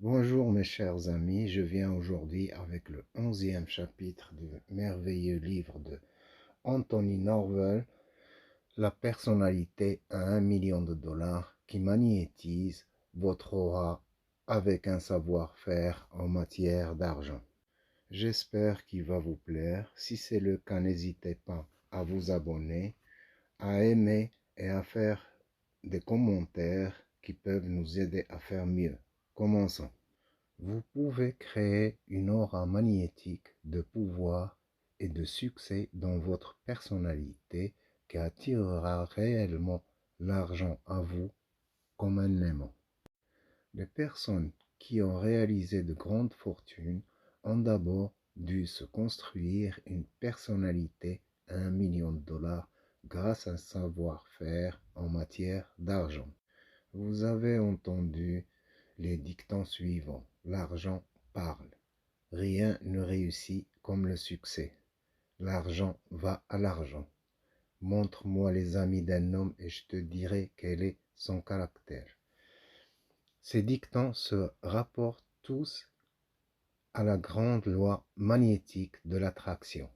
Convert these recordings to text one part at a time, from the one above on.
Bonjour mes chers amis, je viens aujourd'hui avec le 11e chapitre du merveilleux livre de Anthony Norvel, La personnalité à 1 million de dollars qui magnétise votre aura avec un savoir-faire en matière d'argent. J'espère qu'il va vous plaire. Si c'est le cas, n'hésitez pas à vous abonner, à aimer et à faire des commentaires qui peuvent nous aider à faire mieux. Commençons. Vous pouvez créer une aura magnétique de pouvoir et de succès dans votre personnalité qui attirera réellement l'argent à vous comme un aimant. Les personnes qui ont réalisé de grandes fortunes ont d'abord dû se construire une personnalité à 1 million de dollars grâce à un savoir-faire en matière d'argent. Vous avez entendu les dictons suivants. L'argent parle. Rien ne réussit comme le succès. L'argent va à l'argent. Montre-moi les amis d'un homme et je te dirai quel est son caractère. Ces dictons se rapportent tous à la grande loi magnétique de l'attraction.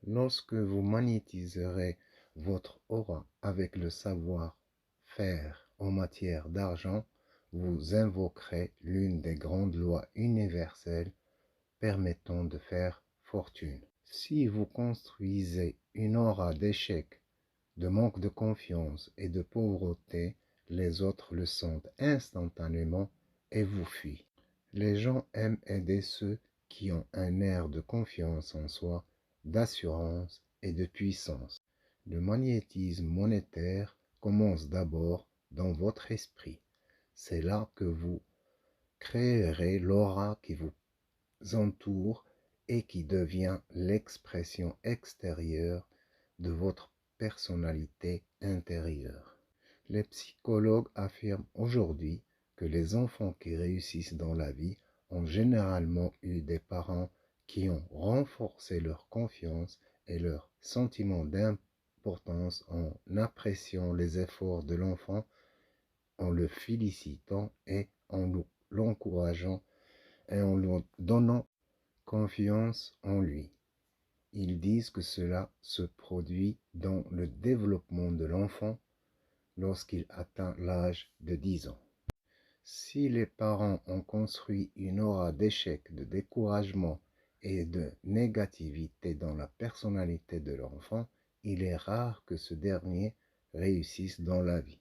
Lorsque vous magnétiserez votre aura avec le savoir-faire en matière d'argent, vous invoquerez l'une des grandes lois universelles permettant de faire fortune. Si vous construisez une aura d'échec, de manque de confiance et de pauvreté, les autres le sentent instantanément et vous fuient. Les gens aiment aider ceux qui ont un air de confiance en soi, d'assurance et de puissance. Le magnétisme monétaire commence d'abord dans votre esprit. C'est là que vous créerez l'aura qui vous entoure et qui devient l'expression extérieure de votre personnalité intérieure. Les psychologues affirment aujourd'hui que les enfants qui réussissent dans la vie ont généralement eu des parents qui ont renforcé leur confiance et leur sentiment d'importance en appréciant les efforts de l'enfant, en le félicitant et en l'encourageant et en lui donnant confiance en lui. Ils disent que cela se produit dans le développement de l'enfant lorsqu'il atteint l'âge de 10 ans. Si les parents ont construit une aura d'échec, de découragement et de négativité dans la personnalité de l'enfant, il est rare que ce dernier réussisse dans la vie.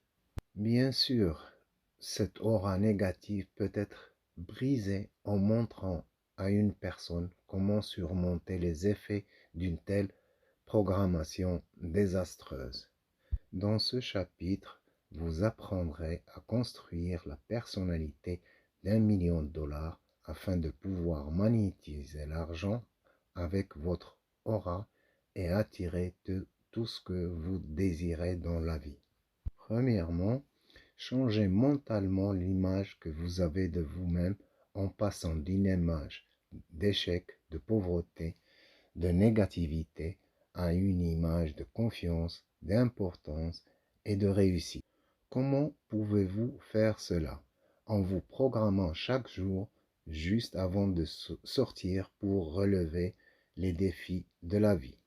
Bien sûr, cette aura négative peut être brisée en montrant à une personne comment surmonter les effets d'une telle programmation désastreuse. Dans ce chapitre, vous apprendrez à construire la personnalité d'1 million de dollars afin de pouvoir magnétiser l'argent avec votre aura et attirer tout ce que vous désirez dans la vie. Premièrement, changez mentalement l'image que vous avez de vous-même en passant d'une image d'échec, de pauvreté, de négativité à une image de confiance, d'importance et de réussite. Comment pouvez-vous faire cela? En vous programmant chaque jour juste avant de sortir pour relever les défis de la vie.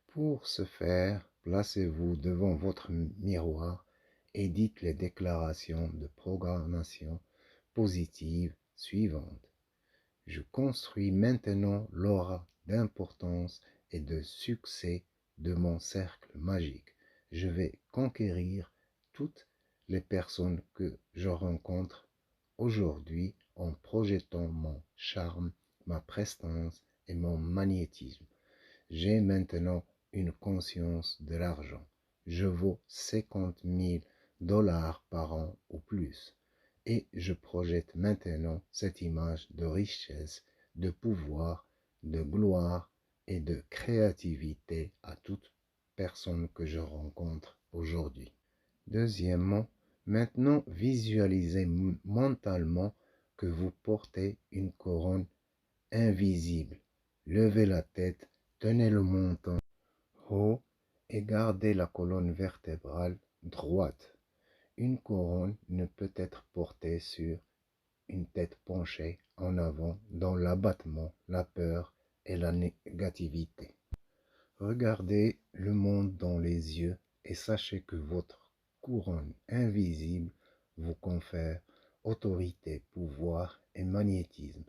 Pour ce faire, placez-vous devant votre miroir et dites les déclarations de programmation positive suivantes. Je construis maintenant l'aura d'importance et de succès de mon cercle magique. Je vais conquérir toutes les personnes que je rencontre aujourd'hui en projetant mon charme, ma prestance et mon magnétisme. J'ai maintenant une conscience de l'argent. Je vaux 50 000 dollars par an ou plus. Et je projette maintenant cette image de richesse, de pouvoir, de gloire et de créativité à toute personne que je rencontre aujourd'hui. Deuxièmement, maintenant visualisez mentalement que vous portez une couronne invisible. Levez la tête, tenez le menton haut et gardez la colonne vertébrale droite. Une couronne ne peut être portée sur une tête penchée en avant dans l'abattement, la peur et la négativité. Regardez le monde dans les yeux et sachez que votre couronne invisible vous confère autorité, pouvoir et magnétisme.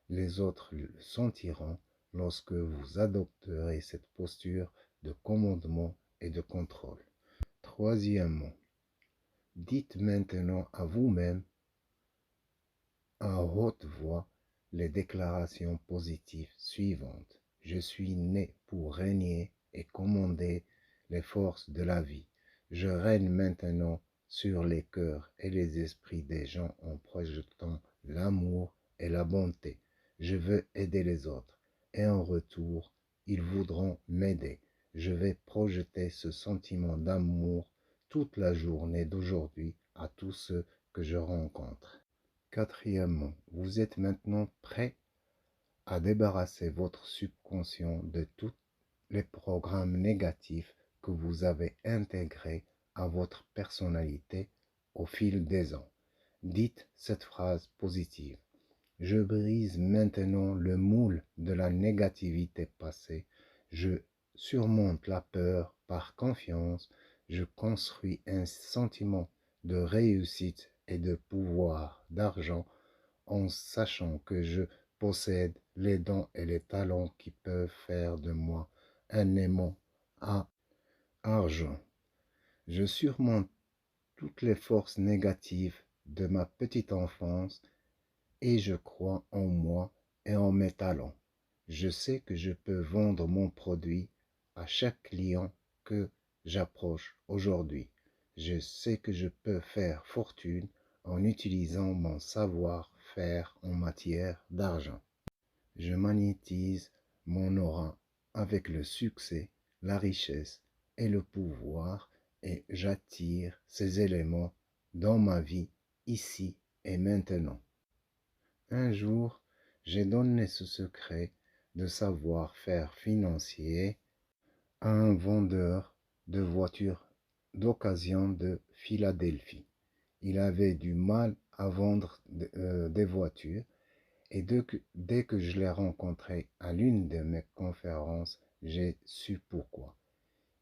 Les autres le sentiront lorsque vous adopterez cette posture de commandement et de contrôle. Troisièmement, dites maintenant à vous-même à haute voix les déclarations positives suivantes. Je suis né pour régner et commander les forces de la vie. Je règne maintenant sur les cœurs et les esprits des gens en projetant l'amour et la bonté. Je veux aider les autres et en retour, ils voudront m'aider. Je vais projeter ce sentiment d'amour toute la journée d'aujourd'hui à tous ceux que je rencontre. Quatrièmement, vous êtes maintenant prêt à débarrasser votre subconscient de tous les programmes négatifs que vous avez intégrés à votre personnalité au fil des ans. Dites cette phrase positive. Je brise maintenant le moule de la négativité passée. Je surmonte la peur par confiance. Je construis un sentiment de réussite et de pouvoir, d'argent, en sachant que je possède les dons et les talents qui peuvent faire de moi un aimant à argent. Je surmonte toutes les forces négatives de ma petite enfance et je crois en moi et en mes talents. Je sais que je peux vendre mon produit à chaque client que j'approche aujourd'hui. Je sais que je peux faire fortune en utilisant mon savoir-faire en matière d'argent. Je magnétise mon aura avec le succès, la richesse et le pouvoir et j'attire ces éléments dans ma vie ici et maintenant. Un jour, j'ai donné ce secret de savoir-faire financier à un vendeur de voitures d'occasion de Philadelphie. Il avait du mal à vendre des voitures et dès que je l'ai rencontré à l'une de mes conférences, j'ai su pourquoi.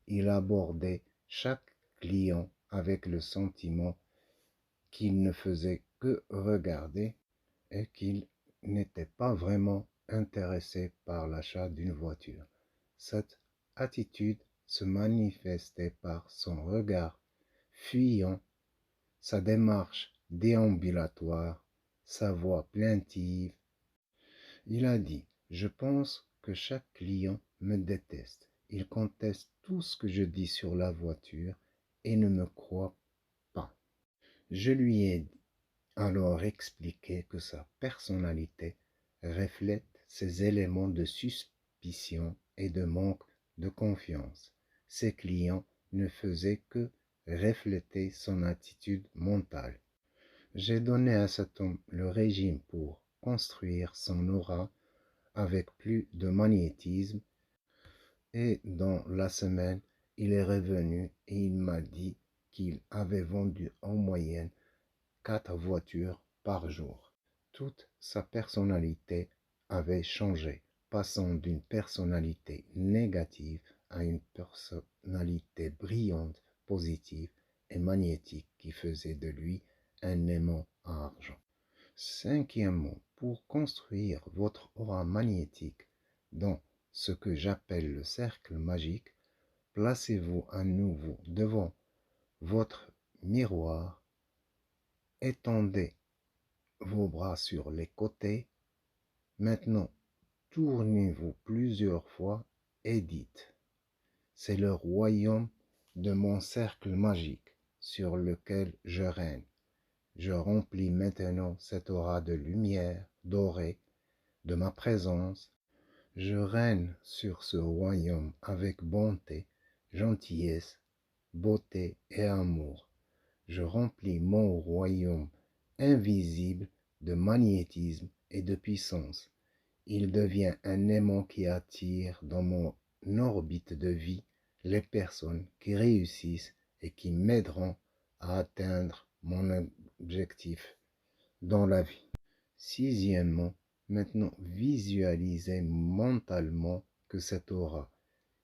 Il abordait chaque client avec le sentiment qu'il ne faisait que regarder et qu'il n'était pas vraiment intéressé par l'achat d'une voiture. Cette attitude se manifestait par son regard fuyant, sa démarche déambulatoire, sa voix plaintive. Il a dit, je pense que chaque client me déteste. Il conteste tout ce que je dis sur la voiture et ne me croit pas. Je lui ai alors expliqué que sa personnalité reflète ces éléments de suspicion et de manque de confiance. Ses clients ne faisaient que refléter son attitude mentale. J'ai donné à cet homme le régime pour construire son aura avec plus de magnétisme et dans la semaine, il est revenu et il m'a dit qu'il avait vendu en moyenne 4 voitures par jour. Toute sa personnalité avait changé, passant d'une personnalité négative à une personnalité brillante, positive et magnétique qui faisait de lui un aimant à argent. Cinquièmement, pour construire votre aura magnétique dans ce que j'appelle le cercle magique, placez-vous à nouveau devant votre miroir, étendez vos bras sur les côtés. Maintenant, tournez-vous plusieurs fois et dites, c'est le royaume de mon cercle magique sur lequel je règne. Je remplis maintenant cette aura de lumière dorée de ma présence. Je règne sur ce royaume avec bonté, gentillesse, beauté et amour. Je remplis mon royaume invisible de magnétisme et de puissance. Il devient un aimant qui attire dans mon orbite de vie les personnes qui réussissent et qui m'aideront à atteindre mon objectif dans la vie. Sixièmement, maintenant visualisez mentalement que cette aura,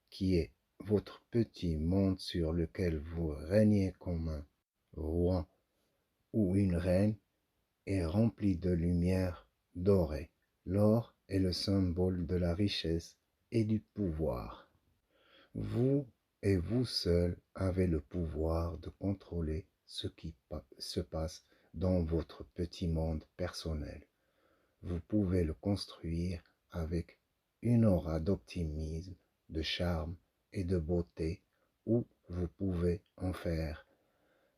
qui est votre petit monde sur lequel vous régnez comme un roi ou une reine, est remplie de lumière dorée. L'or est le symbole de la richesse et du pouvoir. Vous et vous seul avez le pouvoir de contrôler ce qui se passe dans votre petit monde personnel. Vous pouvez le construire avec une aura d'optimisme, de charme et de beauté, ou vous pouvez en faire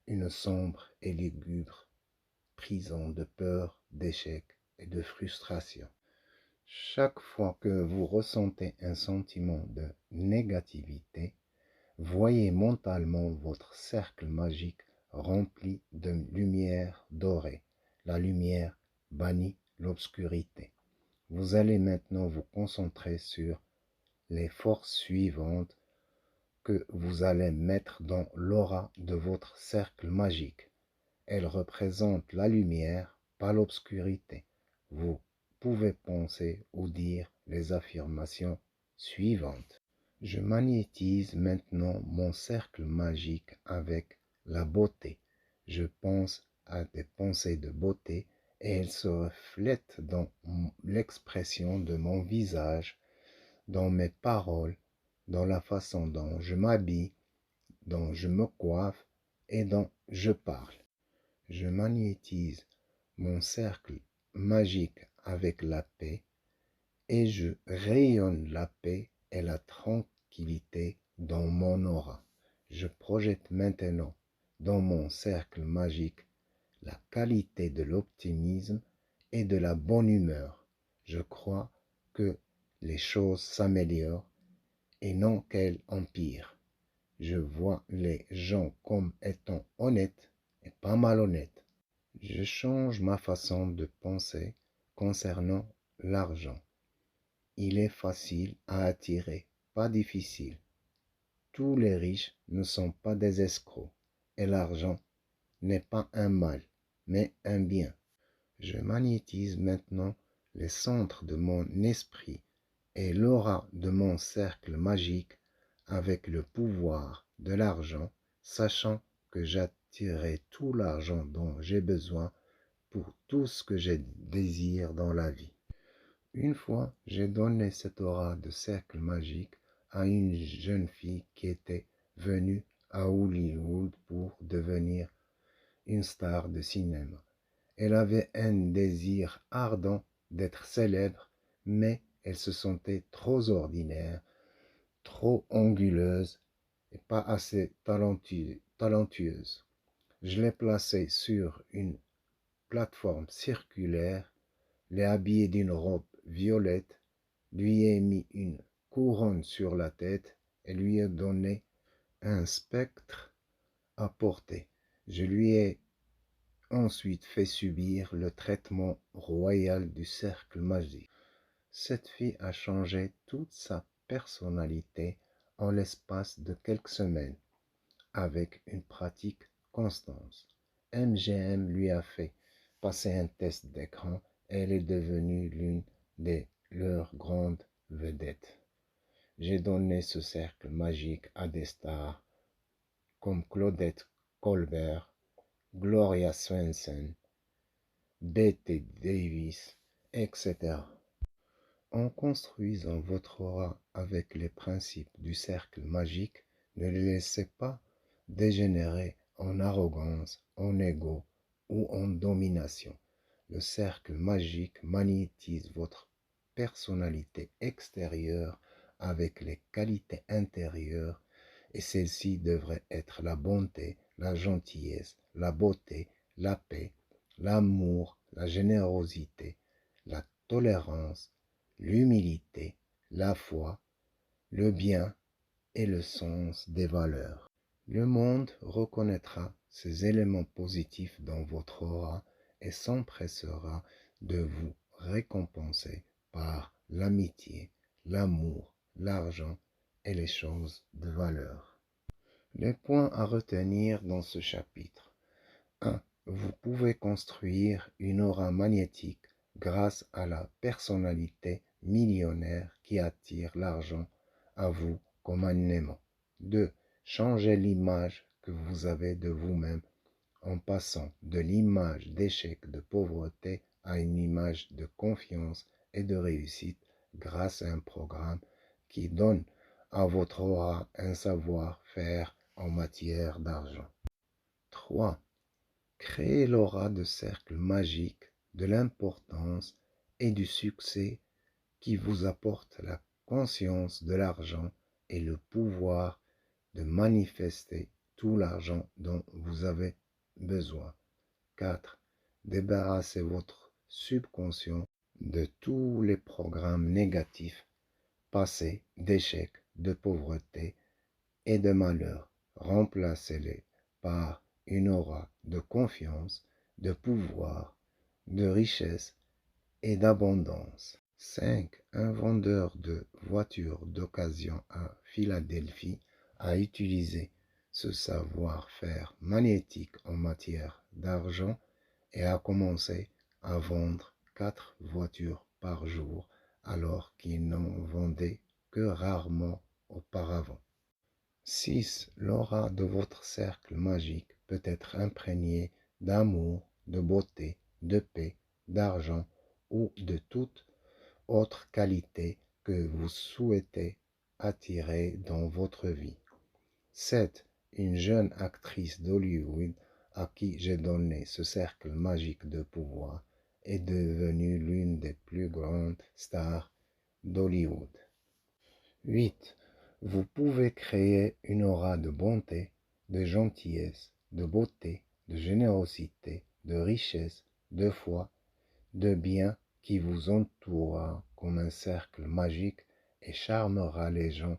une sombre et lugubre prison de peur, d'échec et de frustration. Chaque fois que vous ressentez un sentiment de négativité, voyez mentalement votre cercle magique rempli de lumière dorée. La lumière bannit l'obscurité. Vous allez maintenant vous concentrer sur les forces suivantes que vous allez mettre dans l'aura de votre cercle magique. Elles représentent la lumière, pas l'obscurité. Vous pouvez penser ou dire les affirmations suivantes. Je magnétise maintenant mon cercle magique avec la beauté. Je pense à des pensées de beauté et elles se reflètent dans l'expression de mon visage, dans mes paroles, dans la façon dont je m'habille, dont je me coiffe et dont je parle. Je magnétise mon cercle magique avec la paix et je rayonne la paix et la tranquillité dans mon aura. Je projette maintenant dans mon cercle magique la qualité de l'optimisme et de la bonne humeur. Je crois que les choses s'améliorent et non qu'elles empirent. Je vois les gens comme étant honnêtes et pas malhonnêtes. Je change ma façon de penser concernant l'argent. Il est facile à attirer, pas difficile. Tous les riches ne sont pas des escrocs et l'argent n'est pas un mal, mais un bien. Je magnétise maintenant les centres de mon esprit et l'aura de mon cercle magique avec le pouvoir de l'argent, sachant que j'attirerai tout l'argent dont j'ai besoin pour tout ce que je désire dans la vie. Une fois, j'ai donné cette aura de cercle magique à une jeune fille qui était venue à Hollywood pour devenir une star de cinéma. Elle avait un désir ardent d'être célèbre, mais elle se sentait trop ordinaire, trop anguleuse et pas assez talentueuse. Je l'ai placée sur une plateforme circulaire, l'ai habillée d'une robe violette, lui ai mis une couronne sur la tête et lui ai donné un spectre à porter. Je lui ai ensuite fait subir le traitement royal du cercle magique. Cette fille a changé toute sa personnalité en l'espace de quelques semaines, avec une pratique constante. MGM lui a fait passer un test d'écran et elle est devenue l'une de leurs grandes vedettes. J'ai donné ce cercle magique à des stars comme Claudette Colbert, Gloria Swanson, Bette Davis, etc. En construisant votre aura avec les principes du cercle magique, ne les laissez pas dégénérer en arrogance, en égo ou en domination. Le cercle magique magnétise votre personnalité extérieure avec les qualités intérieures et celles-ci devraient être la bonté, la gentillesse, la beauté, la paix, l'amour, la générosité, la tolérance, l'humilité, la foi, le bien et le sens des valeurs. Le monde reconnaîtra ces éléments positifs dans votre aura et s'empressera de vous récompenser par l'amitié, l'amour, l'argent et les choses de valeur. Les points à retenir dans ce chapitre. 1. vous pouvez construire une aura magnétique grâce à la personnalité millionnaire qui attire l'argent à vous comme un aimant. 2. Changez l'image que vous avez de vous-même en passant de l'image d'échec, de pauvreté à une image de confiance et de réussite grâce à un programme qui donne à votre aura un savoir-faire en matière d'argent. 3. Créez l'aura de cercle magique de l'importance et du succès qui vous apporte la conscience de l'argent et le pouvoir de manifester tout l'argent dont vous avez besoin. 4. Débarrassez votre subconscient de tous les programmes négatifs, passés, d'échecs, de pauvreté et de malheur. Remplacez-les par une aura de confiance, de pouvoir, de richesse et d'abondance. 5. Un vendeur de voitures d'occasion à Philadelphie a utilisé ce savoir-faire magnétique en matière d'argent et a commencé à vendre 4 voitures par jour alors qu'il n'en vendait que rarement auparavant. 6. L'aura de votre cercle magique peut être imprégnée d'amour, de beauté, de paix, d'argent ou de toute autre qualité que vous souhaitez attirer dans votre vie. 7. Une jeune actrice d'Hollywood à qui j'ai donné ce cercle magique de pouvoir est devenue l'une des plus grandes stars d'Hollywood. 8. Vous pouvez créer une aura de bonté, de gentillesse, de beauté, de générosité, de richesse, de foi, de bien qui vous entourera comme un cercle magique et charmera les gens,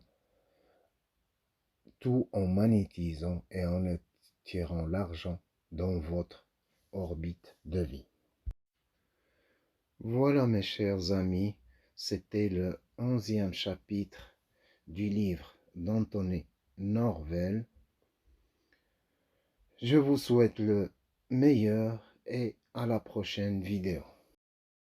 tout en magnétisant et en attirant l'argent dans votre orbite de vie. Voilà mes chers amis, c'était le 11e chapitre du livre d'Anthony Norvel. Je vous souhaite le meilleur et à la prochaine vidéo.